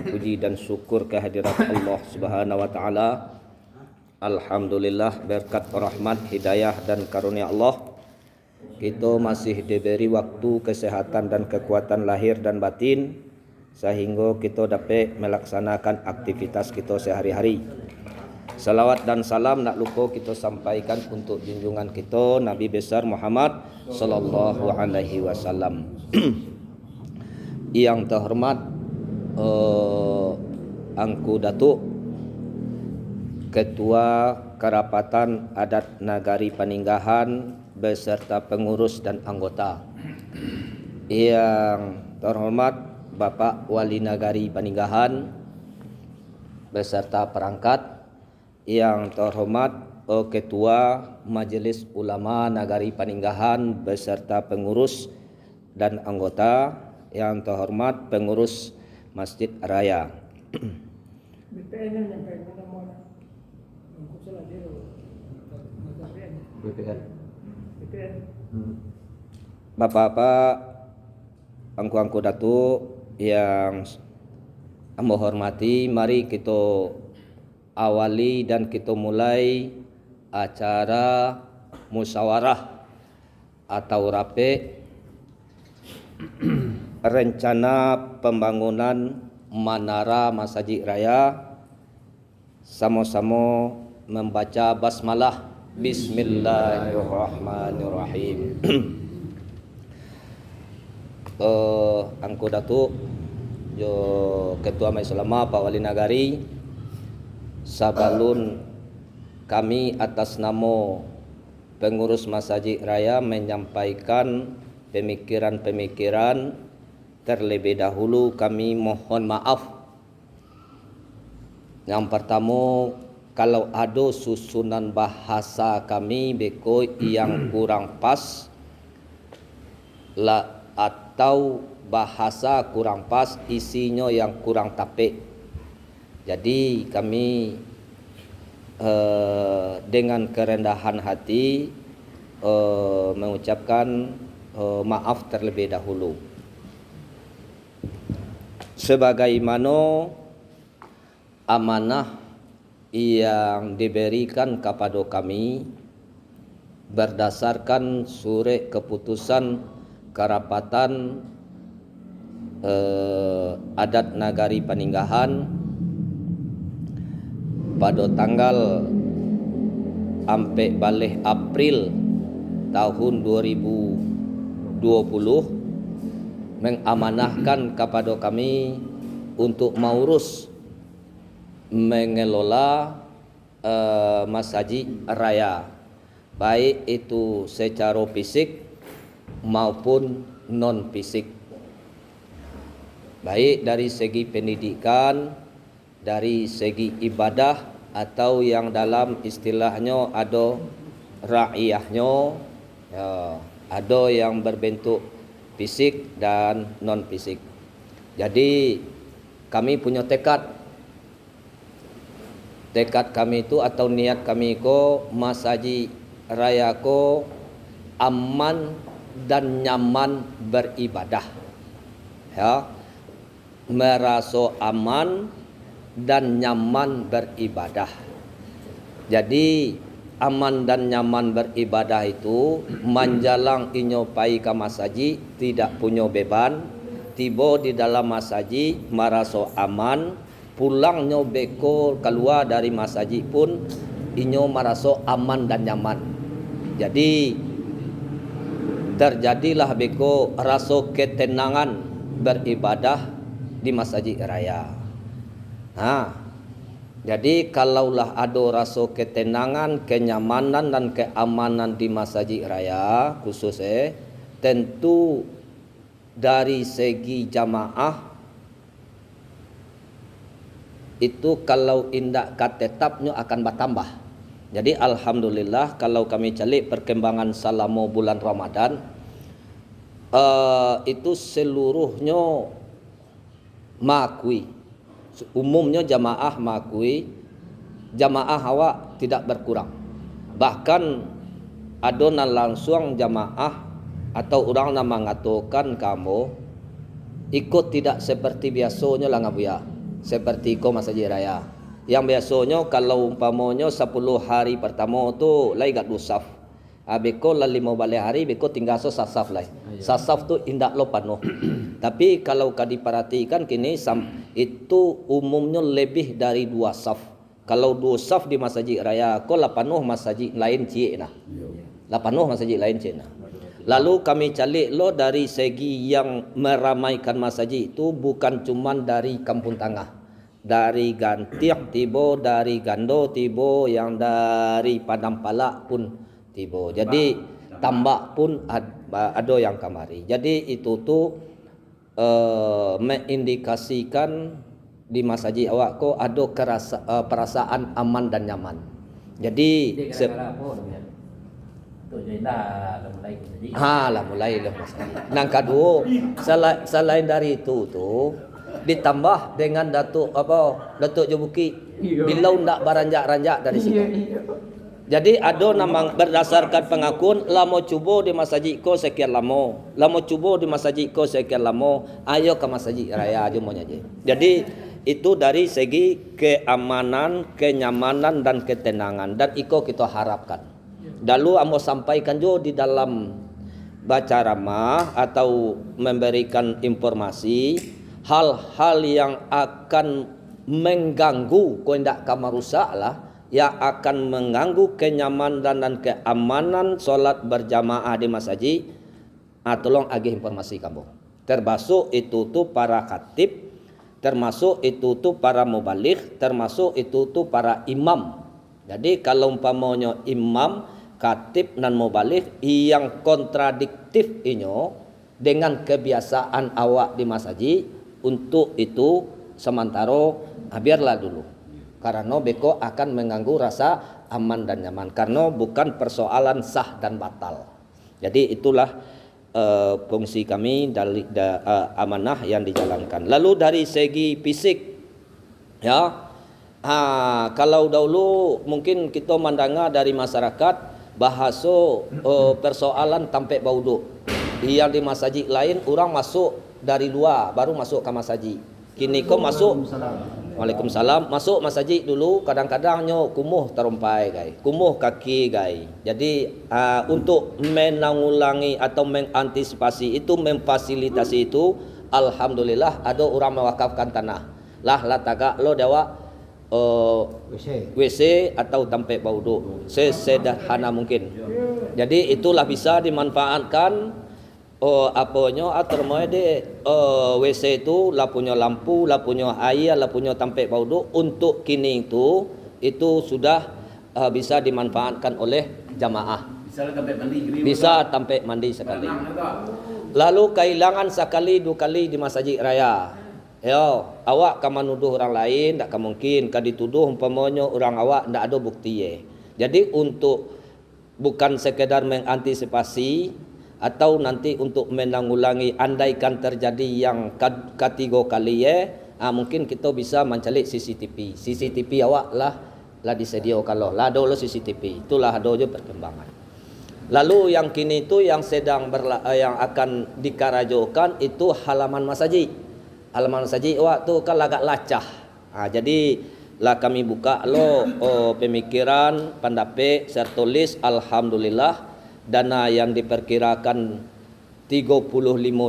puji dan syukur kehadirat Allah Subhanahu wa taala. Alhamdulillah, berkat rahmat, hidayah dan karunia Allah, kita masih diberi waktu, kesehatan dan kekuatan lahir dan batin sehingga kita dapat melaksanakan aktivitas kita sehari-hari. Salawat dan salam nak lupa kita sampaikan untuk junjungan kita Nabi besar Muhammad sallallahu alaihi wasallam. Yang terhormat Angku Datuk Ketua Kerapatan Adat Nagari Paninggahan beserta pengurus dan anggota. Yang terhormat Bapak Wali Nagari Paninggahan beserta perangkat. Yang terhormat Ketua Majelis Ulama Nagari Paninggahan beserta pengurus dan anggota. Yang terhormat pengurus Masjid Raya. Bapak-bapak, angku-angku datuk yang amba hormati, mari kita awali dan kita mulai acara musyawarah atau rape rencana pembangunan Menara Masjid Raya. Sama-sama membaca basmalah. Bismillahirrahmanirrahim. Angku Datuk jo Ketua Majelis Ulama Pak Wali Nagari, sabalun kami atas nama pengurus Masjid Raya menyampaikan pemikiran-pemikiran. Terlebih dahulu kami mohon maaf. Yang pertama, kalau ada susunan bahasa kami beko yang kurang pas atau bahasa kurang pas, isinya yang kurang tapik. Jadi kami dengan kerendahan hati mengucapkan maaf terlebih dahulu. Sebagaimana amanah yang diberikan kepada kami berdasarkan surat keputusan Kerapatan Adat Nagari Paninggahan pada tanggal 14 April tahun 2020 mengamanahkan kepada kami untuk mengurus mengelola Masjid Raya, baik itu secara fisik maupun non fisik, baik dari segi pendidikan, dari segi ibadah, atau yang dalam istilahnya ada ra'iyahnya, ada yang berbentuk fisik dan non fisik. Jadi kami punya tekad kami itu atau niat kami ko Masjid Raya ko aman dan nyaman beribadah, ya, merasa aman dan nyaman beribadah. Jadi aman dan nyaman beribadah itu menjalang inyopai ke masjid tidak punya beban, tiba di dalam masjid merasa aman, pulangnya beko keluar dari masjid pun inyo merasa aman dan nyaman. Jadi terjadilah beko rasa ketenangan beribadah di Masjid Raya. Jadi kalaulah ada rasa ketenangan, kenyamanan dan keamanan di Masjid Raya khususnya, tentu dari segi jamaah itu kalau indak tetapnya akan bertambah. Jadi alhamdulillah kalau kami calik perkembangan selama bulan Ramadan, itu seluruhnya mengakui, umumnya jamaah mengakui jamaah awak tidak berkurang. Bahkan ada langsung jamaah atau orang yang mengatakan kamu ikut tidak seperti biasanya lah ngabuya. seperti ko masjid raya. Yang biasanya kalau umpamanya 10 hari pertama tu lai gat dusaf. Beko la 5 balik hari beko tinggal so sasaf lai. Sasaf tu indak lo penuh. Tapi kalau kau diperhatikan kini itu umumnya lebih dari 2 saf. Kalau 2 saf di masjid raya ko la penuh masjid lain cik nah. La penuh masjid lain cik nah. Lalu kami calik lo dari segi yang meramaikan masjid itu bukan cuman dari Kampung Tangah. Dari Gantiak tiba, dari Gando tiba, yang dari Padang Palak pun tiba. Jadi tambak pun ada yang kamari. Jadi itu tu mengindikasikan di masjid awak ko ada perasaan aman dan nyaman. Jadi lah mulai lah masjid. Nang kedua, selain dari itu tu ditambah dengan Datuk Jebuki bila ndak beranjak-ranjak dari situ. Jadi ada nama berdasarkan pengakuan lama cuba di masjid ko sekian lama. Lama cuba di masjid ko sekian lama. Ayo ke masjid raya aja mau aja. Jadi itu dari segi keamanan, kenyamanan dan ketenangan dan iko kita harapkan. Lalu amo sampaikan juga di dalam baca ramah atau memberikan informasi hal-hal yang akan mengganggu ko ndak rusak lah, yang akan mengganggu kenyamanan dan keamanan solat berjamaah di masjid. Tolong agih informasi kamu. Termasuk itu tu para khatib, termasuk itu tu para mubaligh, termasuk itu tu para imam. Jadi kalau umpamanya imam, khatib dan mubaligh yang kontradiktif inyo dengan kebiasaan awak di masjid, untuk itu sementara biarlah dulu. Karena beko akan mengganggu rasa aman dan nyaman. Karena bukan persoalan sah dan batal. Jadi itulah fungsi kami dari amanah yang dijalankan. Lalu dari segi fisik, ya, kalau dahulu mungkin kita mendengar dari masyarakat bahasa persoalan tampek bauduk. Yang di masjid lain orang masuk dari luar baru masuk ke masjid. Kini kau masuk. Waalaikumsalam. Masuk masjid dulu kadang-kadangnya kumuh terumpai gai, kumuh kaki gai. Jadi untuk menanggulangi atau mengantisipasi itu, memfasilitasi itu, alhamdulillah ada orang mewakafkan tanah. Lah tagak lo dewa WC atau tampek bauduk sesederhana mungkin. Jadi itulah bisa dimanfaatkan. Apanya WC itu lah punya lampu, lah punya air, lah punya tampek bauduk. Untuk kini itu sudah bisa dimanfaatkan oleh jamaah. Bisa tampek mandi sekali. Lalu kehilangan sekali 2 kali di masjid raya. Yo, awak kan menuduh orang lain, tak mungkin kan dituduh umpamanya orang awak ndak ada bukti. Jadi untuk bukan sekedar mengantisipasi atau nanti untuk menanggulangi andaikan terjadi yang ketiga kali mungkin kita bisa mencari CCTV awak lah disediakan lah ada CCTV, itulah ada je perkembangan. Lalu yang kini itu yang sedang yang akan dikarajokan itu halaman masjid awak tu kan agak lacah. Jadi lah kami buka pemikiran pendapat serta tulis alhamdulillah dana yang diperkirakan 35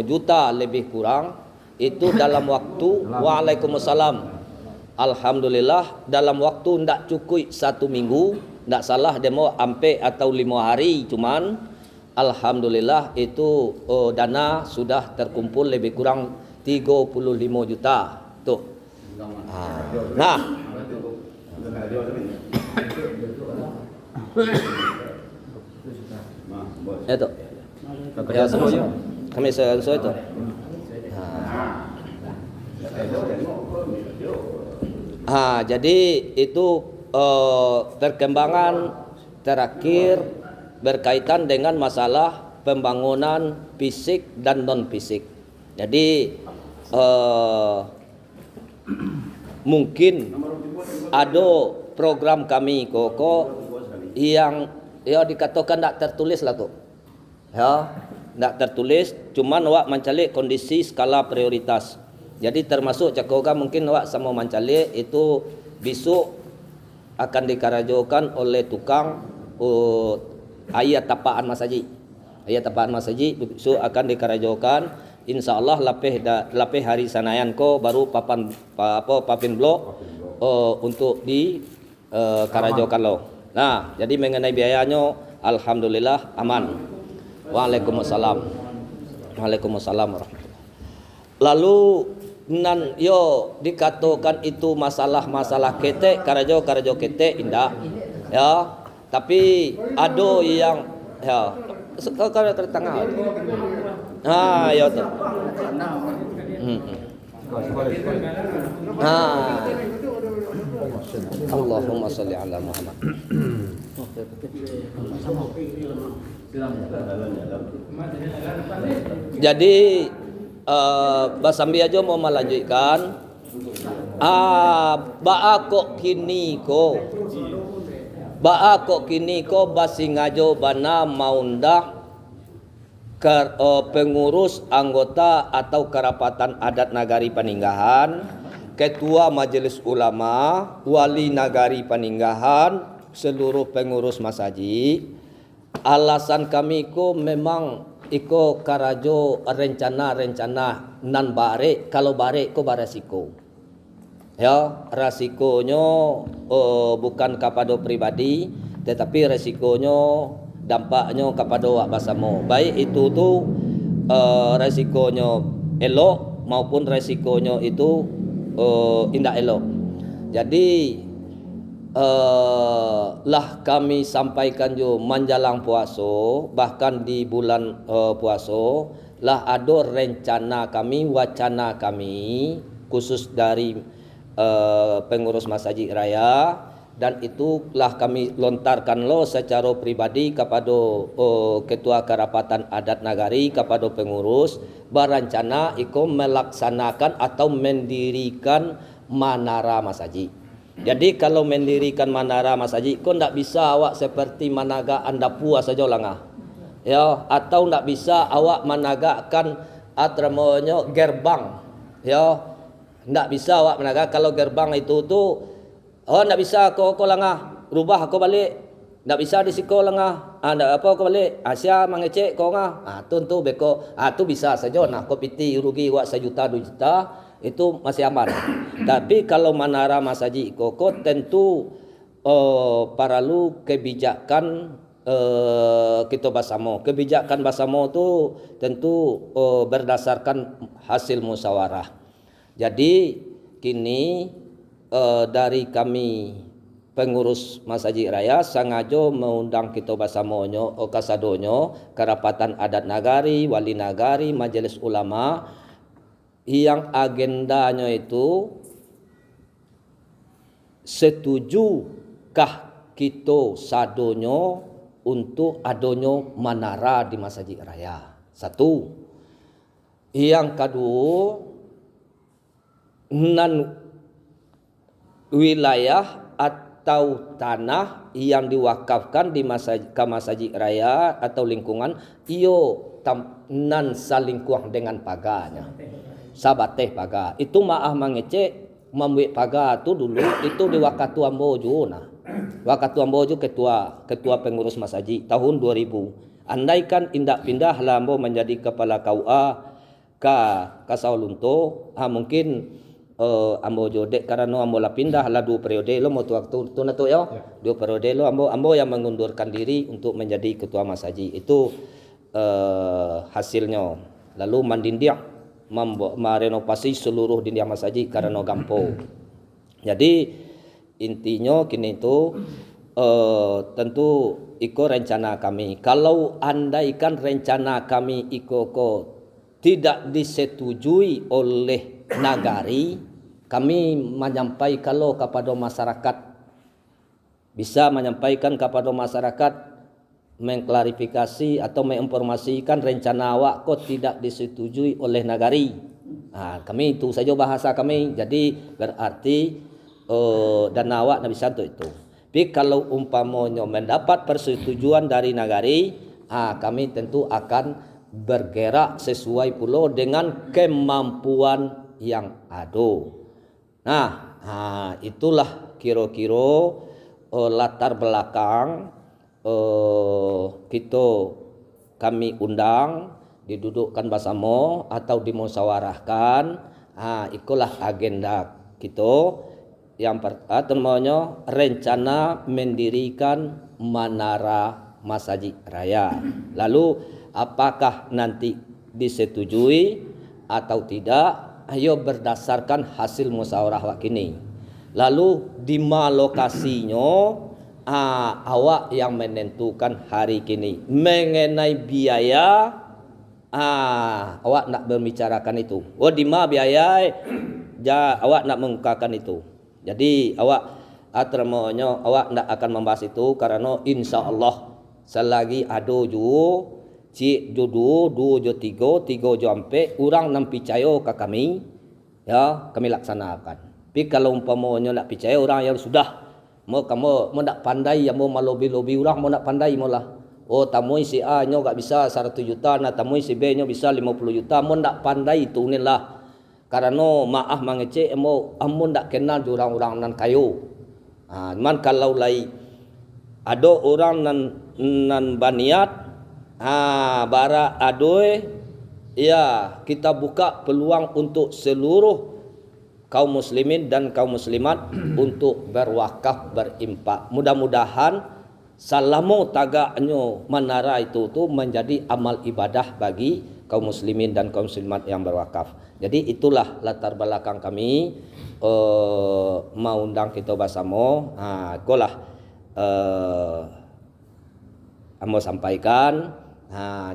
juta lebih kurang itu dalam waktu Waalaikumsalam. Alhamdulillah dalam waktu ndak cukup 1 minggu, ndak salah demo ampe atau 5 hari, cuman alhamdulillah itu dana sudah terkumpul lebih kurang 35 juta tuh. Nah, itu ya semuanya kami sesuai itu. Jadi itu perkembangan terakhir berkaitan dengan masalah pembangunan fisik dan non fisik. Jadi mungkin ada program kami koko yang dikatakan tak tertulis lah tu. Tak tertulis, cuman awak mencari kondisi skala prioritas. Jadi termasuk cakoga mungkin awak sama mancale itu besok akan dikarajokan oleh tukang ayat tapaan masaji. Ayat tapaan masaji besok akan dikarajokan. InsyaAllah lapeh hari sanayan ko baru papin blok untuk di karajokan lo. Nah, jadi mengenai biayanya alhamdulillah aman. Waalaikumsalam. Waalaikumsalam warahmatullahi. Lalu nan yo dikatakan itu masalah ketek karajo ketek indah. Ya, tapi ada yang ya kalau ke tengah. Ya tu. Allahumma sholli ala Muhammad. Jadi Basambi aja mau melanjutkan. Baakok kini ko basingajo bana maundak pengurus anggota atau kerapatan adat nagari Paninggahan, ketua majelis ulama, wali nagari Paninggahan, seluruh pengurus masaji. Alasan kami ko memang iko karajo rencana nan bare, kalau bare ko baresiko. Ya, resikonya bukan kepada pribadi, tetapi resikonya dampaknya kepada wak basamo. Baik itu tuh resikonya elok maupun resikonya itu indah elok. Jadi lah kami sampaikan jo menjelang puasa, bahkan di bulan puasa lah ada rencana kami, wacana kami khusus dari pengurus Masjid Raya, dan itulah kami lontarkan lo secara pribadi kepada ketua kerapatan adat nagari, kepada pengurus berencana iko melaksanakan atau mendirikan manara masjid. Jadi kalau mendirikan manara masjid kau ndak bisa awak seperti managa anda puas saja langah. Ya, atau ndak bisa awak menagakkan atramanya gerbang. Ya, ndak bisa awak menaga kalau gerbang itu tuh ndak bisa kau langah rubah kau balik, ndak bisa disiko langah ndak apa kau balik Asia mengecek kau ngah tu beko tu bisa saja nah kau piti rugi awak 1 juta 2 juta itu masih aman. Tapi kalau manara masjid koko tentu perlu kebijakan kita basamo. Kebijakan basamo tu tentu berdasarkan hasil musyawarah. Jadi kini dari kami pengurus Masjid Raya sengaja mengundang kita basamonyo kasadonyo, kerapatan adat nagari, wali nagari, majelis ulama yang agendanya itu setujukah kita sadonyo untuk adonyo manara di Masjid Raya. Satu. Yang kedua, nan wilayah atau tanah yang diwakafkan di Masjid Raya atau lingkungan iyo nan salingkuang dengan paganya. Sabateh paga itu maah mengecek membuat paga tu dulu itu di Wakatu Ambojo. Nah, Wakatu Ambojo ketua pengurus masjid tahun 2000. Andaikan indak pindah lambo menjadi kepala KUA Kasaulunto, mungkin Ambojo dek karena ambo la pindah la 2 periode lo mau waktu tu nato ya. 2 periode lo ambo yang mengundurkan diri untuk menjadi ketua masjid. Itu hasilnya. Lalu mandindiak merenovasi seluruh dinding masjid karena gampo. Jadi intinya kini itu tentu iko rencana kami. Kalau andaikan rencana kami iko tidak disetujui oleh nagari, kami menyampaikan lo kepada masyarakat, bisa menyampaikan kepada masyarakat, mengklarifikasi atau menginformasikan rencana awak kok tidak disetujui oleh nagari. Kami itu saja bahasa kami. Jadi berarti dan awak nabi santo itu. Tapi kalau umpamanya mendapat persetujuan dari nagari, kami tentu akan bergerak sesuai pula dengan kemampuan yang ado. Itulah kira-kira latar belakang kita kami undang didudukkan bersama atau dimusyawarahkan. Itulah agenda kita yang pertama, rencana mendirikan Menara Masjid Raya. Lalu apakah nanti disetujui atau tidak? Ayo berdasarkan hasil musyawarah wakini. Lalu di mana lokasinya? Awak yang menentukan hari kini. Mengenai biaya, awak nak membicarakan itu. Di mana biaya? Awak nak mengungkapkan itu. Jadi awak awak nak akan membahas itu karena insya Allah selagi ada juga cik jodoh 2 jo 3 jo 4 orang nak percaya ke kami, ya kami laksanakan. Tapi kalau umpamanya nak percaya orang yang sudah kamu nak pandai yang mau lobi-lobi orang mau nak pandai malah. Tamui si A nya gak bisa 100 juta, nah tamui si B nya bisa 50 juta. Mau nak pandai itu lah. Karena maaf mengecek amun nak kenal orang-orang nan kayu. Man kalau lai ada orang nan baniat bara adoy, ya kita buka peluang untuk seluruh kaum muslimin dan kaum muslimat untuk berwakaf, berimpak. Mudah-mudahan selama tagaknya menara itu menjadi amal ibadah bagi kaum muslimin dan kaum muslimat yang berwakaf. Jadi itulah latar belakang kami mau undang kita bersama. Itulah mau sampaikan.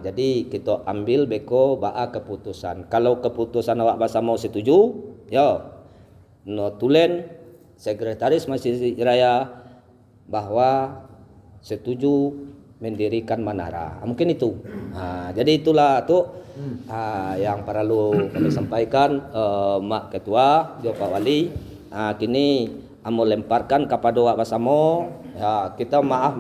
Jadi kita ambil beko keputusan. Kalau keputusan awak bersama setuju, ya tulen sekretaris Masjid Raya bahwa setuju mendirikan menara. Mungkin itu. Jadi itulah yang perlu kami sampaikan, Mak Ketua, Pak Wali. Kini mau lemparkan kepada awak bersama. Ya, kita maaf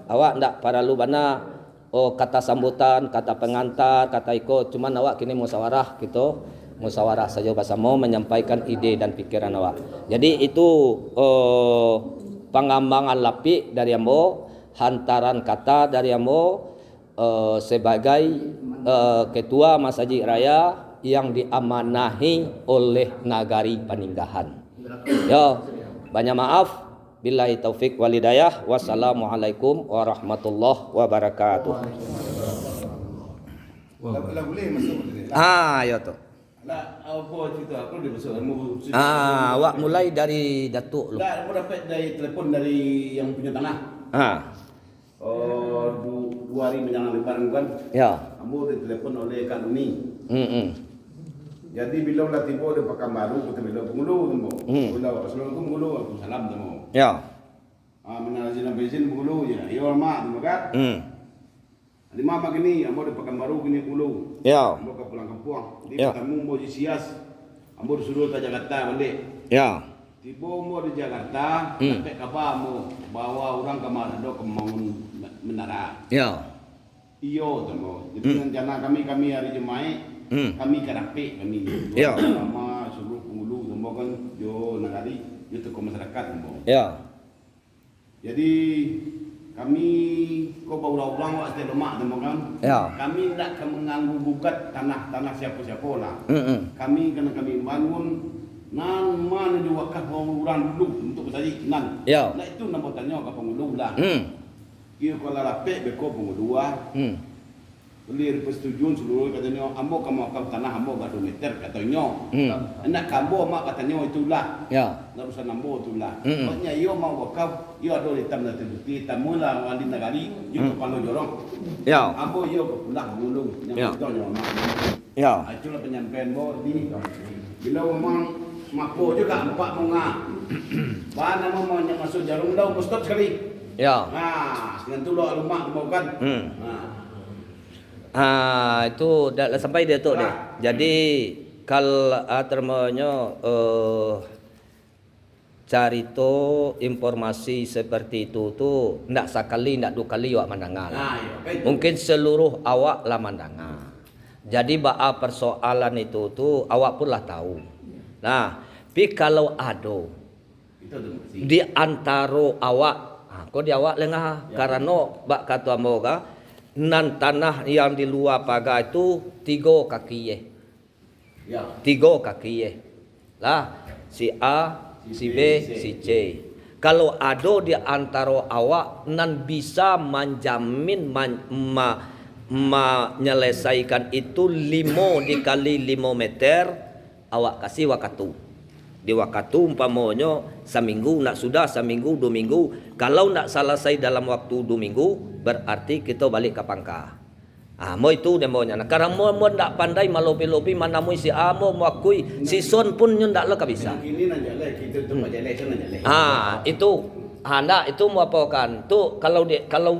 awak ndak perlu bana kata sambutan, kata pengantar, kata ikut. Cuman awak kini musyawarah gitu. Musyawarah saja bersama menyampaikan ide dan pikiran awak. Jadi itu pengembangan lapik dari ambo, hantaran kata dari ambo sebagai ketua Masjid Raya yang diamanahi oleh Nagari Paninggahan. Ya, banyak maaf. Billahi taufik wal hidayah. Wassalamualaikum warahmatullahi wabarakatuh. Boleh masuk. Ya tu. Apa cerita apa dia masuk? Awak mulai dari Datuk lu. Aku dapat dari telefon dari yang punya tanah. 2 hari menjelang lebaran kan. Ya. Ambo ditelepon oleh Kak Luni. Jadi bila lah tiba di Pekanbaru, kita bila pengulu temu. Bila Assalamualaikum pengulu, aku salam temu. Ya. Menazir dan bezin pengulu je. Ya mak, temu kan? Di mama gini, ambo di Pekanbaru gini pengulu. Ya. Ambo ke pulang kampung. Di Ya. ketemu ambo di Sias. Ambo disuruh ke Jakarta balik. Ya. Tiba ambo di Jakarta, sampai kabar ambo bawa orang ke Manado ke membangun menara. Ya. Iyo temu. Jadi rencana kami hari Jumat. Kami kerapik kami Ya. sama seluruh penghulu semua kan jo nagari jo tokoh masyarakat semua. Ya. Jadi kami kau bawa ulang waktu lemak semua kan. Ya. Kami tidak akan mengganggu gugat tanah siapa-siapa lah. Kami kena kami bangun nan mana diwakaf orang dulu untuk bersaji nan. Ya. Nah itu nama tanya ke penghulu lah. Kira kalau rapik beko penghulu beli persetujuan seluruh katanya ambo kamu wakaf tanah ambo gak 2 meter katanya. Enak kambo mak katanya itulah. Ya. Enggak usah nambo itulah. Pokoknya iyo mau wakaf, iyo ada hitam dan terbukti tamu lah wali negari, iyo kepala jorong. Ya. Ambo iyo ke pulang dulu yang itu mak. Ya. Itulah penyampaian bo di bila memang mapo juga 4 monga. Bahan nama mau masuk jarum dah stop sekali. Ya. Dengan tu lo lemak mau kan. Itu dah sampai dia tu deh. Jadi kalau termanya cari tu informasi seperti itu tu ndak sekali ndak 2 kali awak mendengar. Mungkin seluruh awak lah mendengar. Jadi persoalan itu tuh awak pun lah tahu. Nah, tapi kalau ada Itu tu mesti. di antara awak, kok di awak lengah karena kata moga nan tanah yang di luar pagar itu 3 kaki ye. Ya. 3 kaki ye. Lah, si A, si B, si C. Kalau ada di antara awak nan bisa menjamin menyelesaikan itu 5 dikali 5 meter, awak kasih waktu. Di waktu umpamanya seminggu nak sudah, seminggu 2 minggu. Kalau nak selesai dalam waktu 2 minggu, berarti kita balik ke pangkah. Mo itu demonya. Nah, karena mo ndak pandai malobi-lobi manamui si amo mo akui si son pun nyo ndak le bisa. Ini nak jalan kita tu nak jalan sana jalan. Itu ndak itu mau apa kan? Tu kalau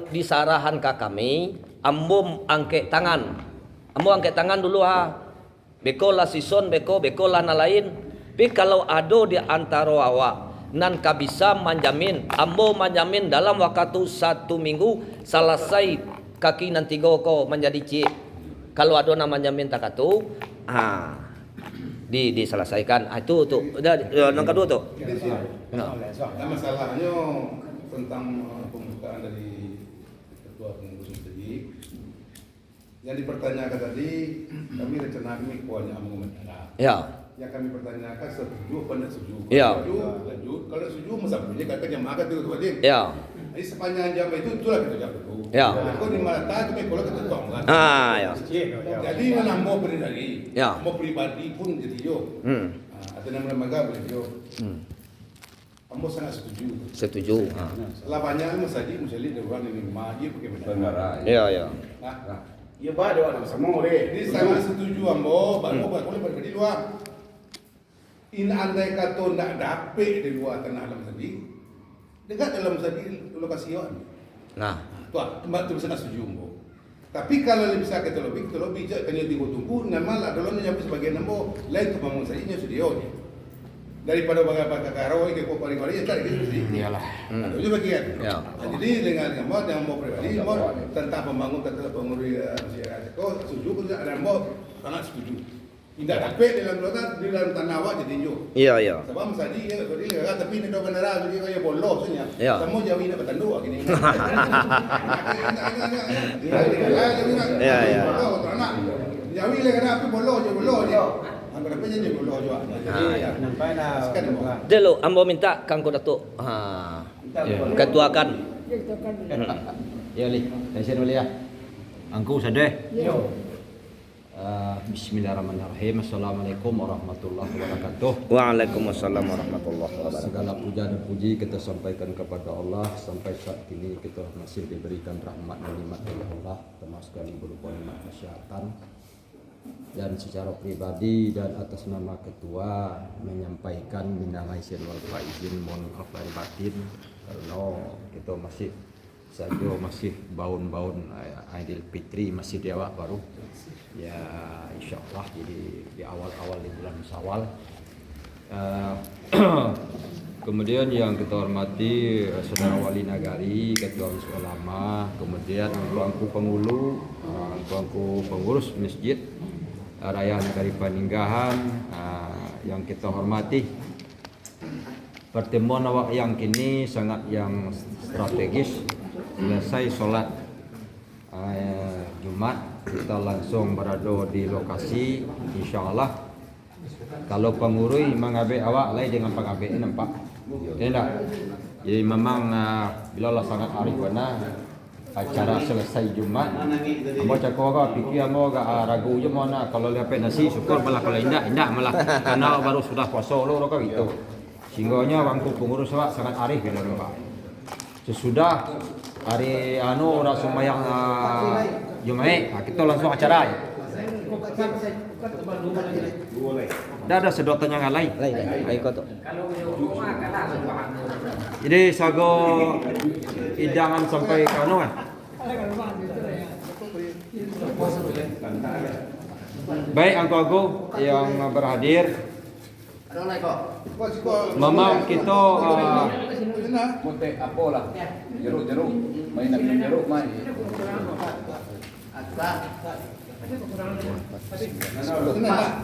disarahan ke kami, ambo angkat tangan. Ambo angkat tangan dulu Beko lah si son, beko lah na lain. Tapi kalau ada di antara awak nan bisa menjamin, ambo menjamin dalam waktu 1 minggu selesai kaki nan 3 ko menjadi cik. Kalau ada nama menjamin tak tu, diselesaikan. Itu tuh. Udah yang kedua tuh. Nah, masalahnya tentang pembukaan dari ketua pengurus tadi. Yang dipertanyakan tadi, kami rencana kami kuahnya amandemen. Ya. Yang kami pertanyakan setuju apa tidak setuju. Ya. Lanjut. Kalau setuju masa punya kakak jam makan itu tadi. Ya. Jadi sepanjang jam itu itulah kita jawab dulu. Ya. Kau di mana tahu tapi kalau kita tong kan. Ya. Jadi mana mau pribadi, Ya. mau pribadi pun jadi yo. Atau nama lembaga boleh yo. Kamu sangat setuju. Setuju. Setelah banyak masjid muslim orang ini maju pakai benar. Ya. Nah, Ya ba ada orang semua deh. ini sangat setuju ambo, baru boleh berbeda luar. In andai kata nak dapet di luar tanah dalam tadi, dekat dalam tadi lokasi yon. Nah, Tuan, tempat tu sangat setuju ambo. Tapi kalau bisa kita lebih bijak kena tunggu nama lah dalam nyampe sebagai ambo, lain tu bangun saja studio ni. Daripada bagai-bagai karo ke kau pari-pari cari kita mesti. Iyalah. Itu bagian. Ya. Jadi dengan mod yang mau pribadi, mod tentang pembangun tentang pengurus masyarakat. Kau setuju pun ada mod sangat setuju. Tidak dapat di dalam tanah awak jadi yo. Iya. Sebab masadi ya tadi kata tapi ni dah benar jadi kaya bolos nya. Ya. Semua jauh ini bertanduk gini. Ya. Jauh le kena api bolos je. Angkat apa je bolos je. Nampak dah. Dulu ambo minta Kang Datuk. Ketuakan. Ya li, saya boleh ya. Angku sadeh. Yo. Bismillahirrahmanirrahim. Assalamualaikum warahmatullahi wabarakatuh. Waalaikumsalam warahmatullahi wabarakatuh. Segala puja dan puji kita sampaikan kepada Allah. Sampai saat ini kita masih diberikan rahmat dan nikmat oleh Allah, termasuk sekali berupa nikmat kesehatan. Dan secara pribadi dan atas nama ketua menyampaikan minal aidin wal faizin, mohon maaf lahir batin karena kita masih baun-baun Aidil Fitri, masih di awal baru ya, insyaallah jadi di awal-awal di bulan Syawal. Kemudian yang kita hormati Saudara Wali Nagari, Ketua Wisma Ulama, kemudian Bangku Pengulu, Bangku Pengurus Masjid Raya Nagari Paninggahan, yang kita hormati. Pertemuan awak yang kini sangat yang strategis. Selesai sholat Jumat, kita langsung berada di lokasi. Insyaallah kalau pengurus mengabe awak lain dengan pengabe ini nampak. Ya enggak. Jadi memang bila lah sangat arif benar acara selesai Jumat. Ambo cakap agak fikir ambo agak ragu je mana kalau dapat nasi syukur, malah kalau indah malah karena baru sudah puasa lo kan gitu. Singgahnya bangku pengurus awak sangat arif bila nampak. Sesudah hari orang sembahyang Jumat, kita langsung acara. Dah ada sedot tanya lain. Lain kau tu. Jadi sago idangan sampai kanu kan. Baik angko yang berhadir. Memang kita Monte apola. Jeruk. Main nak minum jeruk mai.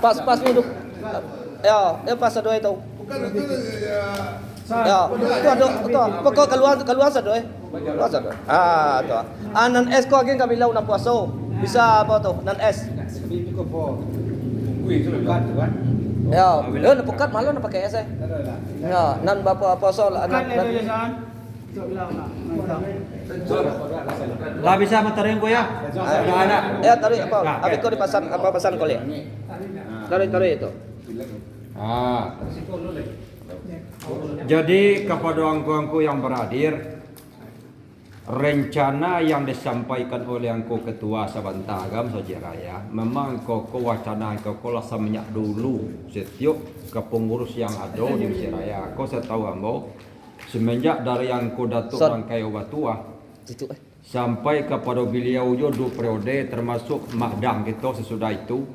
Pas duduk. Ya pas satu itu. Bukan itu Ya, itu. Pokok keluar satu Keluar satu. Tu. Nan es ko agin kami lau na puaso. Bisa apa tu? Nan es. Ya, na pukat malu na pakai es. Ya, nan bapa puaso nan. Lah bisa matarin ko ya. Ada. Ya, tarik apa? Abi ko dipasan apa pesan ko lihat. Tarik itu. Jadi kepada angku-angku yang berhadir, rencana yang disampaikan oleh angku ketua Sabanta Agam Sajaraya, memang koko wacana koko lah semenjak dulu setiap kepengurus yang ada di Sajaraya. Kau saya tahu ambo semenjak dari angku Datuk Rangkai Obatua sampai kepada beliau jo 2 periode termasuk Makdang kita sesudah itu.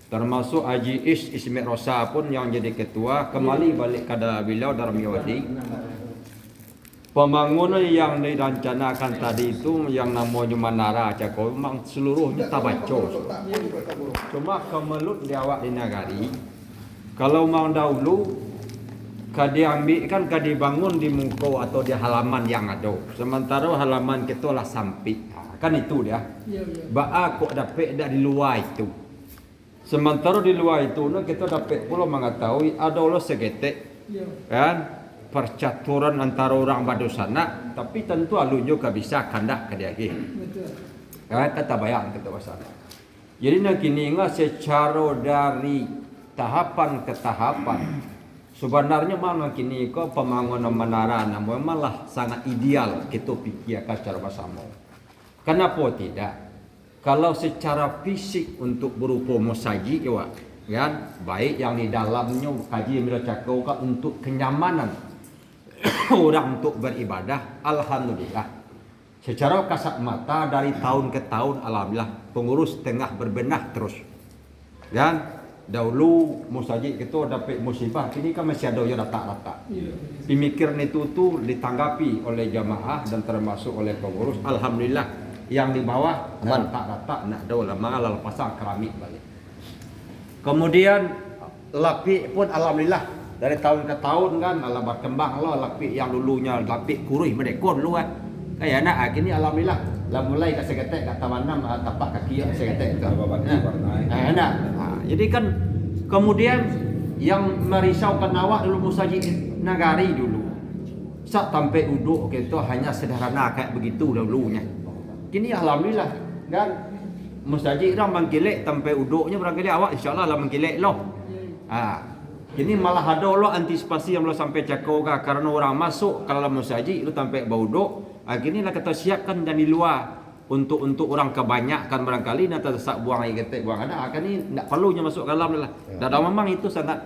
Termasuk Haji Ismail Rosa pun yang jadi ketua kembali balik kepada beliau dalam Yodi. Pembangunan yang direncanakan tadi itu yang namanya Menara Cako memang seluruhnya tabaco. Cuma kemelut di awak di nagari. Kalau mau dahulu kadiambil kan kadibangun di muko atau di halaman yang ada. Sementara halaman kita lah samping. Kan itu dia. Ba'a kok dapat dak di luar itu. Sementara di luar itu kita dapat pula mengetahui ada Allah segetek kan percaturan antara orang badu sana, tapi tentu alu juga bisa kandak ke dia kan kata bayang kita pasal. Jadi nak kini secara dari tahapan ke tahapan sebenarnya mana kini ko pembangunan menara memanglah sangat ideal kita pikirkan secara bersama. Kenapa tidak? Kalau secara fisik untuk berupa masjid kan baik yang di dalamnya kaji bila cakap untuk kenyamanan orang untuk beribadah, alhamdulillah. Secara kasat mata dari tahun ke tahun alhamdulillah pengurus tengah berbenah terus. Kan dahulu masjid kita dapat musibah, kini kan masih ada yang rata-rata. Pemikiran itu tuh ditanggapi oleh jamaah dan termasuk oleh pengurus, alhamdulillah. Yang di bawah rata-rata nak ada lama lalu pasang keramik balik. Kemudian lapik pun alhamdulillah dari tahun ke tahun kan ala berkembang lah lapik yang dulunya lapik kurih merdekon lu kan. Kayak nak kini alhamdulillah lah mulai kat segetek kat taman 6 tapak kaki segetek ke. Nah, jadi kan kemudian yang merisaukan awak dulu musajid nagari dulu. Sak sampai uduk kita hanya sederhana kayak begitu dulunya. Kini alhamdulillah kan mustajid orang mengkilek sampai uduknya barangkali awak insyaallah lah mengkilek loh. Kini malah ada lo antisipasi yang lo sampai cakoga karena orang masuk kalau mustajid itu sampai bau uduk. Kini lah kita siapkan dan di luar untuk orang kebanyakan barangkali nanti tersak buang air ketek buang ada kan ini tidak perlunya masuk ke dalam lah. Dan memang itu sangat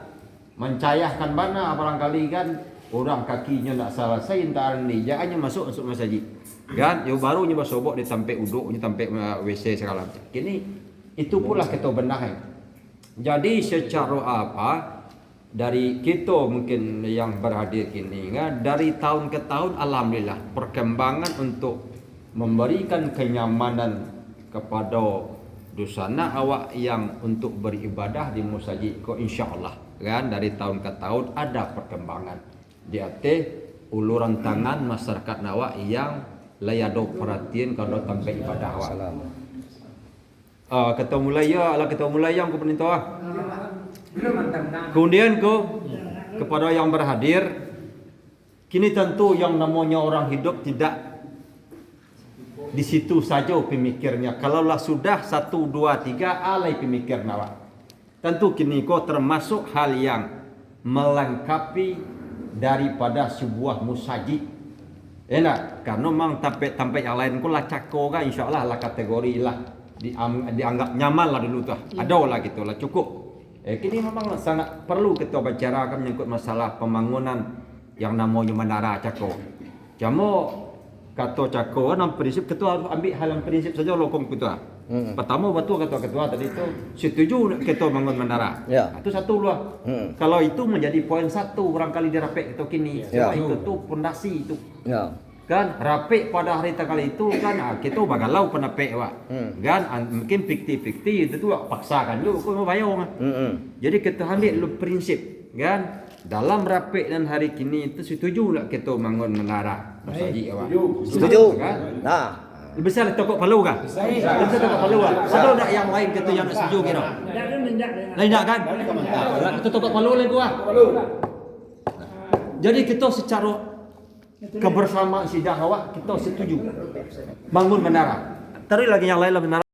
mencayahkan mana barangkali kan orang kakinya nak selesai entar ni jangannya masuk masjid. Kan yo baru nyoba sobok dia sampai uduk, dia sampai WC segala macam. Kini itu pula kita benahi. Jadi secara apa dari kita mungkin yang berhadir kini kan dari tahun ke tahun alhamdulillah perkembangan untuk memberikan kenyamanan kepada dosana awak yang untuk beribadah di masjid ko insyaallah kan dari tahun ke tahun ada perkembangan. Dia uluran tangan masyarakat awak yang layado perhatian kalau sampai ibadah awak. Ketua mulaya ala ketua mulaya yang pemerintah. Kemudian kepada yang berhadir kini tentu yang namanya orang hidup tidak di situ saja pemikirnya. Kalaulah sudah 1 2 3 alai pemikir awak. Tentu kini termasuk hal yang melengkapi daripada sebuah musajid. Enak, karena memang tampek yang lain ko lah cako kan insyaallah lah kategori lah dianggap nyaman lah dulu tuh. Ada lah gitu lah cukup. Kini memang sangat perlu kita bicarakan menyangkut masalah pembangunan yang namanya menara cako. Cuma kata cako kan prinsip ketua harus ambil hal yang prinsip saja lokong ketua. Pertama betul ketua tadi itu setuju kita bangun menara. Ya. Itu satu lah. Kalau itu menjadi poin 1 barangkali dirapek itu kini. Sebab itu tuh pondasi itu. Ya. kan rapik pada hari tanggal itu kan kita bagalau penapik Wak. Kan mungkin fikti-fikti itu tuh paksakan lu kau mau bayar mah. Jadi kita ambil lu prinsip kan dalam rapik dan hari kini itu setuju lah kita bangun menara masjid Wak. Setuju? Kan? Nah, Lebih besar tokok Palu kan? Lebih besar tokok Palu kan? Ada tak yang lain kita yang setuju kira? Lain tak kan? Nah, kita tokok Palu lain gua. Jadi kita secara kebersamaan sidang awak kita setuju bangun menara. Tadi lagi yang lain lah menara.